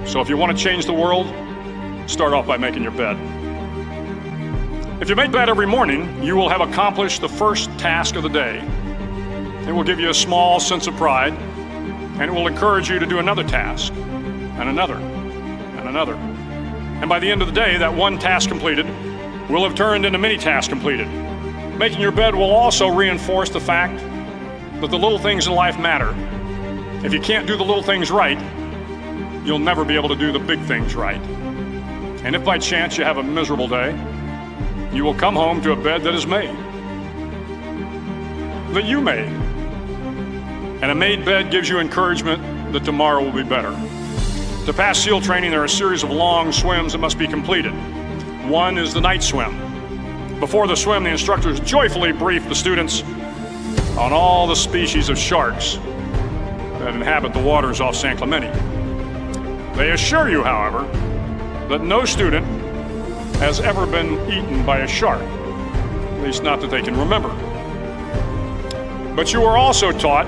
So if you want to change the world, start off by making your bed. If you make bed every morning, you will have accomplished the first task of the day. It will give you a small sense of pride, and it will encourage you to do another task, and another, and another. And by the end of the day, that one task completed will have turned into many tasks completed. Making your bed will also reinforce the fact that the little things in life matter. If you can't do the little things right, you'll never be able to do the big things right. And if by chance you have a miserable day, you will come home to a bed that is made, that you made. And a made bed gives you encouragement that tomorrow will be better. To pass SEAL training, there are a series of long swims that must be completed. One is the night swim. Before the swim, the instructors joyfully brief the students on all the species of sharks that inhabit the waters off San Clemente. They assure you, however, that no student has ever been eaten by a shark, at least not that they can remember. But you are also taught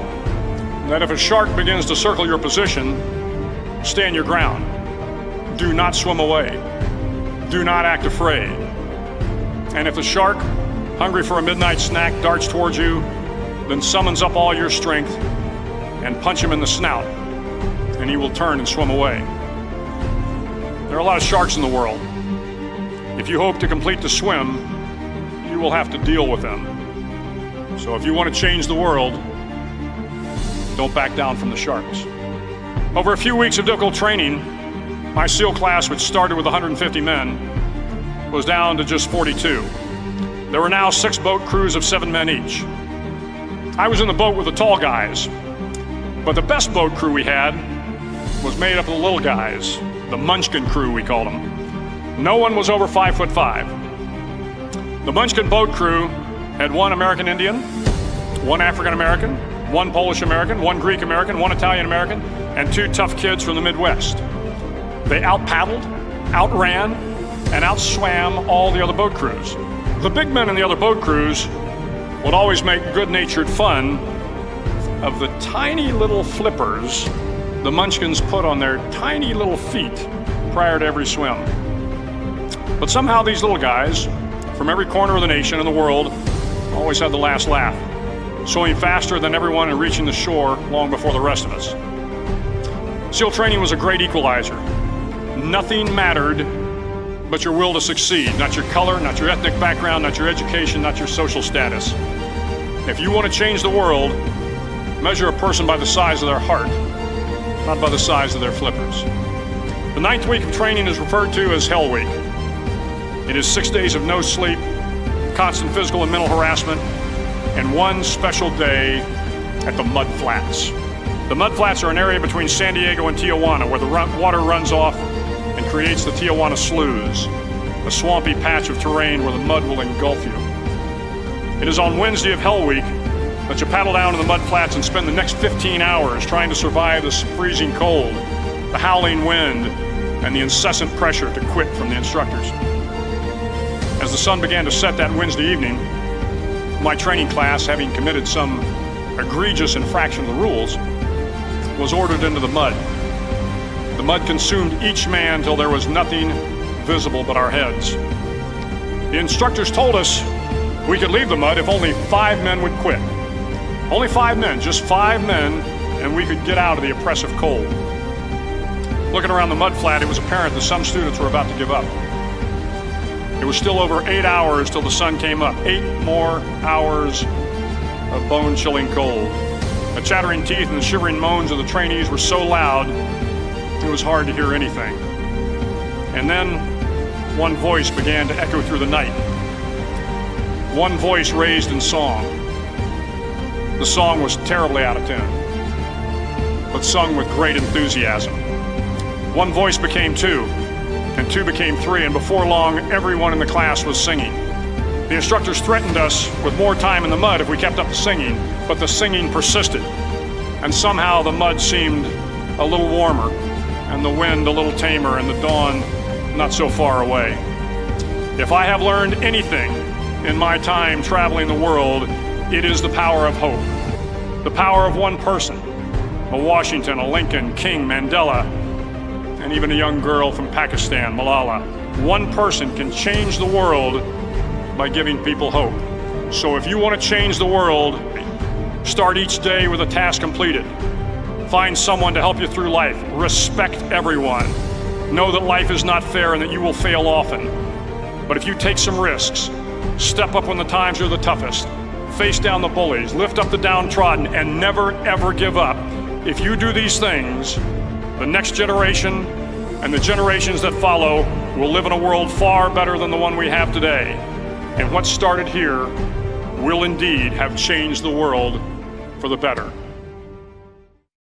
that if a shark begins to circle your position, stand your ground. Do not swim away. Do not act afraid. And if the shark, hungry for a midnight snack, darts towards you, then summons up all your strength and punch him in the snout, and he will turn and swim away. There are a lot of sharks in the world. If you hope to complete the swim, you will have to deal with them. So if you want to change the world, don't back down from the sharks. Over a few weeks of difficult training, my SEAL class, which started with 150 men, was down to just 42. There were now 6 boat crews of 7 men each. I was in the boat with the tall guys, but the best boat crew we had was made up of the little guys, the Munchkin crew, we called them. No one was over 5'5". The Munchkin boat crew had 1 American Indian, 1 African American, 1 Polish American, 1 Greek American, 1 Italian American, and 2 tough kids from the Midwest. They out-paddled, outran, and outswam all the other boat crews. The big men in the other boat crews would always make good-natured fun of the tiny little flippers the Munchkins put on their tiny little feet prior to every swim. But somehow these little guys from every corner of the nation and the world always had the last laugh, swimming faster than everyone and reaching the shore long before the rest of us. SEAL training was a great equalizer. Nothing mattered but your will to succeed, not your color, not your ethnic background, not your education, not your social status. If you want to change the world, measure a person by the size of their heart, not by the size of their flippers. The 9th week of training is referred to as Hell Week. It is 6 days of no sleep, constant physical and mental harassment, and 1 special day at the Mud Flats. The Mud Flats are an area between San Diego and Tijuana where the water runs off and creates the Tijuana Sloughs, a swampy patch of terrain where the mud will engulf you. It is on Wednesday of Hell Week that you paddle down to the Mud Flats and spend the next 15 hours trying to survive the freezing cold, the howling wind, and the incessant pressure to quit from the instructors. As the sun began to set that Wednesday evening, my training class, having committed some egregious infraction of the rules, was ordered into the mud. The mud consumed each man till there was nothing visible but our heads. The instructors told us we could leave the mud if only 5 men would quit. Only 5 men, just 5 men, and we could get out of the oppressive cold. Looking around the mud flat, it was apparent that some students were about to give up. It was still over 8 hours till the sun came up. 8 more hours of bone-chilling cold. The chattering teeth and the shivering moans of the trainees were so loud, it was hard to hear anything. And then, one voice began to echo through the night. One voice raised in song. The song was terribly out of tune, but sung with great enthusiasm. One voice became 2, and 2 became 3, and before long, everyone in the class was singing. The instructors threatened us with more time in the mud if we kept up the singing, but the singing persisted, and somehow the mud seemed a little warmer, and the wind a little tamer, and the dawn not so far away. If I have learned anything in my time traveling the world, it is the power of hope. The power of one person, a Washington, a Lincoln, King, Mandela, and even a young girl from Pakistan, Malala. One person can change the world by giving people hope. So if you want to change the world, start each day with a task completed. Find someone to help you through life. Respect everyone. Know that life is not fair and that you will fail often. But if you take some risks, step up when the times are the toughest, face down the bullies, lift up the downtrodden, and never ever give up. If you do these things, the next generation and the generations that follow will live in a world far better than the one we have today. And what started here will indeed have changed the world for the better.